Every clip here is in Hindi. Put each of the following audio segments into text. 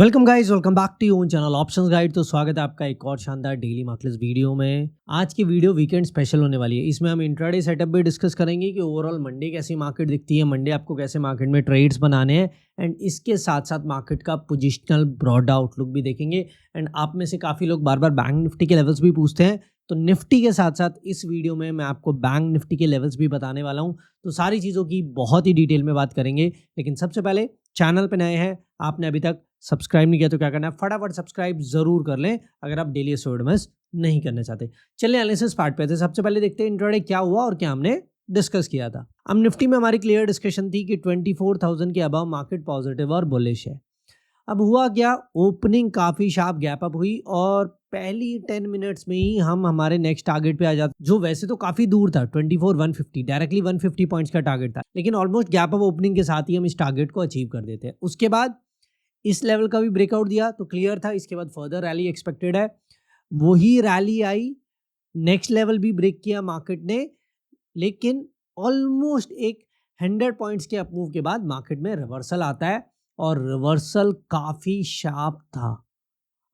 Welcome guys, welcome back to your channel options guide. तो स्वागत है आपका एक और शानदार डेली मार्केट्स वीडियो में। आज की वीडियो वीकेंड स्पेशल होने वाली है। इसमें हम इंट्राडे सेटअप भी डिस्कस करेंगे कि ओवरऑल मंडे कैसी मार्केट दिखती है, मंडे आपको कैसे मार्केट में ट्रेड्स बनाने हैं, एंड इसके साथ साथ मार्केट का पोजिशनल ब्रॉड आउटलुक भी देखेंगे। एंड आप में से काफ़ी लोग बार बार बैंक निफ्टी के लेवल्स भी पूछते हैं, तो निफ्टी के साथ साथ इस वीडियो में मैं आपको बैंक निफ्टी के लेवल्स भी बताने वाला हूँ। तो सारी चीज़ों की बहुत ही डिटेल में बात करेंगे, लेकिन सबसे पहले चैनल पे नए हैं, आपने अभी तक सब्सक्राइब नहीं किया तो क्या करना है, फटाफट सब्सक्राइब जरूर कर लें अगर आप डेली एपिसोड मिस नहीं करना चाहते। चलिए एनालिसिस पार्ट पे आते हैं। सबसे पहले देखते हैं इंट्राडे क्या हुआ और क्या हमने डिस्कस किया था। अब निफ्टी में हमारी क्लियर डिस्कशन थी कि 24,000 के अबव मार्केट पॉजिटिव और बुलिश है। अब हुआ क्या, ओपनिंग काफी शार्प गैप अप हुई और पहली 10 मिनट्स में ही हम हमारे नेक्स्ट टारगेट पे आ जाते, जो वैसे तो काफी दूर था, 24,150 डायरेक्टली 150 पॉइंट्स का टारगेट था, लेकिन ऑलमोस्ट गैप अप ओपनिंग के साथ ही हम इस टारगेट को अचीव कर देते हैं। उसके बाद इस लेवल का भी ब्रेकआउट दिया तो क्लियर था, इसके बाद फर्दर रैली एक्सपेक्टेड है। वही रैली आई, नेक्स्ट लेवल भी ब्रेक किया मार्केट ने, लेकिन ऑलमोस्ट एक 100 पॉइंट्स के अपमूव के बाद मार्केट में रिवर्सल आता है और रिवर्सल काफी शार्प था।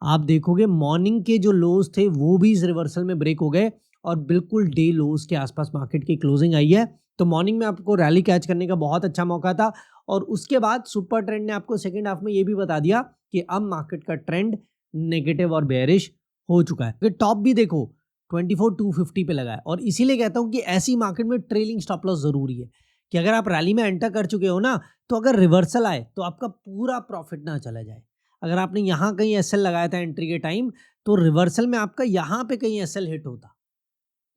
आप देखोगे मॉर्निंग के जो लोज थे वो भी इस रिवर्सल में ब्रेक हो गए और बिल्कुल डे लोज के आसपास मार्केट की क्लोजिंग आई है। तो मॉर्निंग में आपको रैली कैच करने का बहुत अच्छा मौका था और उसके बाद सुपर ट्रेंड ने आपको सेकंड हाफ में ये भी बता दिया कि अब मार्केट का ट्रेंड नेगेटिव और बेयरिश हो चुका है। फिर टॉप भी देखो 24,250 पे लगा है और इसीलिए कहता हूं कि ऐसी मार्केट में ट्रेलिंग स्टॉप लॉस जरूरी है कि अगर आप रैली में एंटर कर चुके हो ना, तो अगर रिवर्सल आए तो आपका पूरा प्रॉफिट ना चला जाए। अगर आपने यहाँ कहीं एसएल लगाया था एंट्री के टाइम, तो रिवर्सल में आपका यहाँ पे कहीं एसएल हिट होता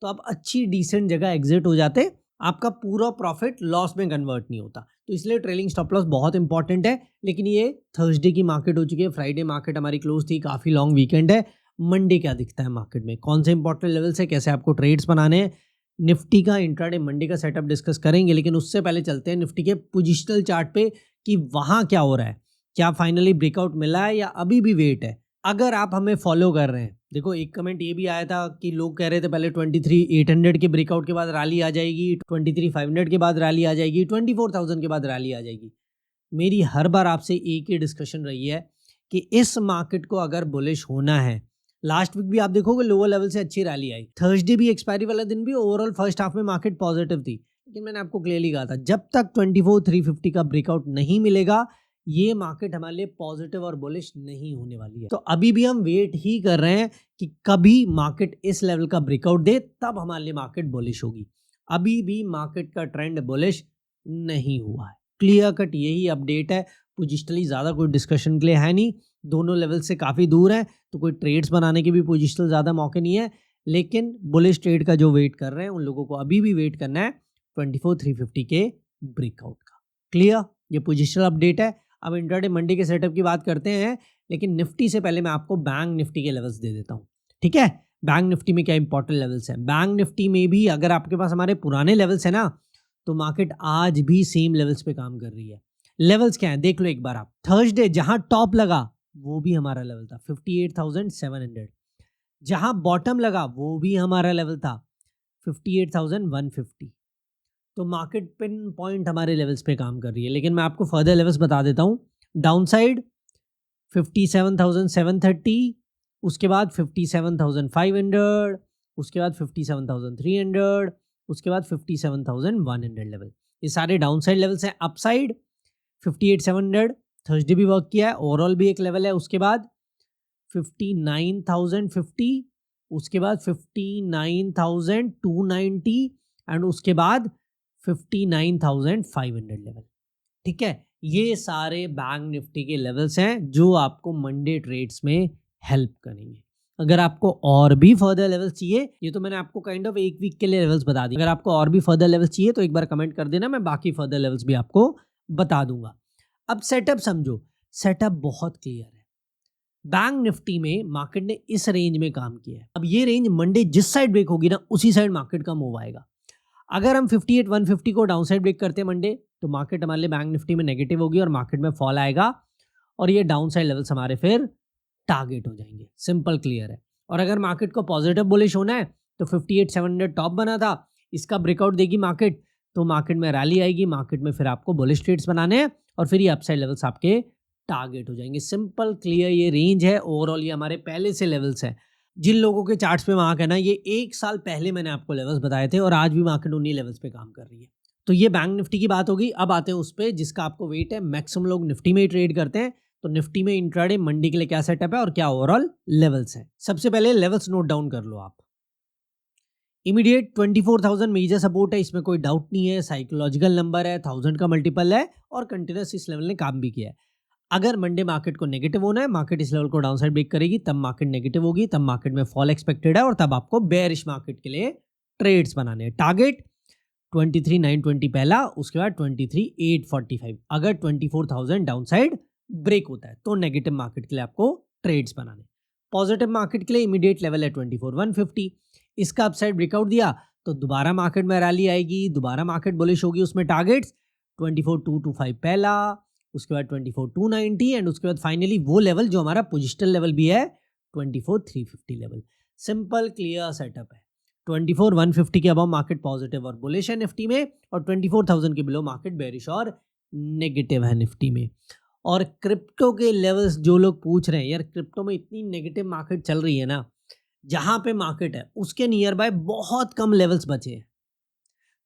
तो आप अच्छी डिसेंट जगह एग्जिट हो जाते, आपका पूरा प्रॉफिट लॉस में कन्वर्ट नहीं होता। तो इसलिए ट्रेलिंग स्टॉप लॉस बहुत इंपॉर्टेंट है। लेकिन ये थर्सडे की मार्केट हो चुकी है, फ्राइडे मार्केट हमारी क्लोज थी, काफी लॉन्ग वीकेंड है। मंडे क्या दिखता है मार्केट में, कौन से इंपॉर्टेंट लेवल से कैसे आपको ट्रेड्स बनाने हैं, निफ्टी का इंट्राडे मंडे का सेटअप डिस्कस करेंगे। लेकिन उससे पहले चलते हैं निफ्टी के पोजिशनल चार्ट पे कि वहां क्या हो रहा है, क्या फाइनली ब्रेकआउट मिला है या अभी भी वेट है। अगर आप हमें फॉलो कर रहे हैं, देखो एक कमेंट ये भी आया था कि लोग कह रहे थे पहले 23,800 के ब्रेकआउट के बाद रैली आ जाएगी, 23,500 के बाद रैली आ जाएगी, 24,000 के बाद रैली आ जाएगी। मेरी हर बार आपसे एक ही डिस्कशन रही है कि इस मार्केट को अगर बुलिश होना है, लास्ट वीक भी आप देखोगे लोअर लेवल से अच्छी रैली आई, थर्सडे भी एक्सपायरी वाला दिन भी ओवरऑल फर्स्ट हाफ में मार्केट पॉजिटिव थी, लेकिन मैंने आपको क्लियरली कहा था जब तक 24,350 का ब्रेकआउट नहीं मिलेगा ये मार्केट हमारे लिए पॉजिटिव और बुलिश नहीं होने वाली है। तो अभी भी हम वेट ही कर रहे हैं कि कभी मार्केट इस लेवल का ब्रेकआउट दे, तब हमारे लिए मार्केट बुलिश होगी। अभी भी मार्केट का ट्रेंड बुलिश नहीं हुआ है, क्लियर कट यही अपडेट है। पोजिशनली ज्यादा कोई डिस्कशन के लिए है नहीं, दोनों लेवल से काफी दूर है, तो कोई ट्रेड्स बनाने के भी पोजिशनल ज्यादा मौके नहीं है। लेकिन बुलिश ट्रेड का जो वेट कर रहे हैं उन लोगों को अभी भी वेट करना है 24,350 के ब्रेकआउट का। क्लियर, ये पोजिशनल अपडेट है। अब इंट्राडे मंडे के सेटअप की बात करते हैं, लेकिन निफ्टी से पहले मैं आपको बैंक निफ्टी के लेवल्स दे देता हूं, ठीक है। बैंक निफ्टी में क्या इंपॉर्टेंट लेवल्स हैं, बैंक निफ्टी में भी अगर आपके पास हमारे पुराने लेवल्स है ना, तो मार्केट आज भी सेम लेवल्स पे काम कर रही है। लेवल्स क्या है देख लो एक बार आप। थर्सडे जहां टॉप लगा वो भी हमारा लेवल था 58,700, जहां बॉटम लगा वो भी हमारा लेवल था 58,150। तो मार्केट पिन पॉइंट हमारे लेवल्स पे काम कर रही है। लेकिन मैं आपको फर्दर लेवल्स बता देता हूँ। डाउन साइड 57,730, उसके बाद 57,500, उसके बाद 57,300, उसके बाद 57,100 लेवल, ये सारे डाउन साइड लेवल्स हैं। अप साइड 58,700 थर्सडे भी वर्क किया है, ओवरऑल भी एक लेवल है। उसके बाद 59,050, उसके बाद 59,290 एंड उसके बाद 59,500 लेवल, ठीक है। ये सारे बैंक निफ्टी के लेवल्स हैं जो आपको मंडे ट्रेड्स में हेल्प करेंगे। अगर आपको और भी फर्दर लेवल्स चाहिए, ये तो मैंने आपको काइंड ऑफ एक वीक के लिए लेवल्स बता दिए, अगर आपको और भी फर्दर लेवल्स चाहिए तो एक बार कमेंट कर देना, मैं बाकी फर्दर लेवल्स भी आपको बता दूंगा। अब सेटअप समझो, सेटअप बहुत क्लियर है। बैंक निफ्टी में मार्केट ने इस रेंज में काम किया है। अब ये रेंज मंडे जिस साइड ब्रेक होगी ना, उसी साइड मार्केट का मूव आएगा। अगर हम 58,150 को डाउन साइड ब्रेक करते हैं मंडे, तो मार्केट हमारे लिए बैंक निफ्टी में नेगेटिव होगी और मार्केट में फॉल आएगा और ये डाउन साइड लेवल्स हमारे फिर टारगेट हो जाएंगे। सिंपल क्लियर है। और अगर मार्केट को पॉजिटिव बुलिश होना है तो 58,700 टॉप बना था, इसका ब्रेकआउट देगी मार्केट, तो मार्केट में रैली आएगी, मार्केट में फिर आपको बुलिश ट्रेड्स बनाने हैं और फिर ये अपसाइड लेवल्स आपके टारगेट हो जाएंगे। सिंपल क्लियर ये रेंज है। ओवरऑल ये हमारे पहले से लेवल्स हैं। जिन लोगों के चार्ट्स पे मार्क है ना, ये 1 साल पहले मैंने आपको लेवल्स बताए थे और आज भी मार्केट उन्हीं लेवल्स पे काम कर रही है। तो ये बैंक निफ्टी की बात होगी। अब आते हैं उस पे जिसका आपको वेट है। मैक्सिमम लोग निफ्टी में ही ट्रेड करते हैं। तो निफ्टी में इंट्राडे मंडी के लिए क्या सेटअप है और क्या ओवरऑल लेवल्स है। सबसे पहले लेवल्स नोट डाउन कर लो आप। इमीडिएट 24,000 मेजर सपोर्ट है, इसमें कोई डाउट नहीं है। साइकोलॉजिकल नंबर है, 1000 का मल्टीपल है और कंटिन्यूस इस लेवल ने काम भी किया है। अगर मंडे मार्केट को नेगेटिव होना है, मार्केट इस लेवल को डाउन साइड ब्रेक करेगी, तब मार्केट नेगेटिव होगी, तब मार्केट में फॉल एक्सपेक्टेड है और तब आपको बेयरिश मार्केट के लिए ट्रेड्स बनाने हैं। टारगेट 23,920 पहला, उसके बाद 23,845। अगर 24,000 डाउन साइड ब्रेक होता है तो नेगेटिव मार्केट के लिए आपको ट्रेड्स बनाने। पॉजिटिव मार्केट के लिए इमीडिएट लेवल है 24,150। इसका अपसाइड ब्रेकआउट दिया तो दोबारा मार्केट में रैली आएगी, दोबारा मार्केट बुलिश होगी। उसमें टारगेट्स 24,225 पहला, उसके बाद 24,290 एंड उसके बाद फाइनली वो लेवल जो हमारा पोजिशनल लेवल भी है 24,350 लेवल। सिंपल क्लियर सेटअप है। 24,150 के अबव मार्केट पॉजिटिव और बुलिश है निफ्टी में और 24,000 के बिलो मार्केट बेरिश और नेगेटिव है निफ्टी में। और क्रिप्टो के लेवल्स जो लोग पूछ रहे हैं, यार क्रिप्टो में इतनी नेगेटिव मार्केट चल रही है ना, जहां पे मार्केट है उसके नियर बाय बहुत कम लेवल्स बचे हैं।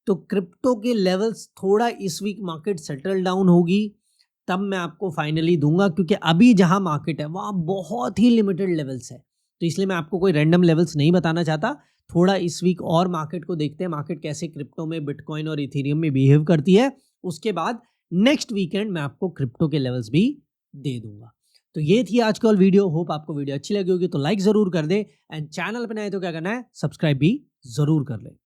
तो क्रिप्टो के लेवल्स थोड़ा इस वीक मार्केट सेटल डाउन होगी तब मैं आपको फाइनली दूंगा, क्योंकि अभी जहां मार्केट है वहां बहुत ही लिमिटेड लेवल्स है। तो इसलिए मैं आपको कोई रैंडम लेवल्स नहीं बताना चाहता। थोड़ा इस वीक और मार्केट को देखते हैं, मार्केट कैसे क्रिप्टो में, बिटकॉइन और इथेरियम में बिहेव करती है। उसके बाद नेक्स्ट वीकेंड मैं आपको क्रिप्टो के लेवल्स भी दे दूंगा। तो ये थी आज की वीडियो। होप आपको वीडियो अच्छी लगी होगी, तो लाइक जरूर कर दे एंड चैनल पर नए तो क्या करना है, सब्सक्राइब भी जरूर कर ले।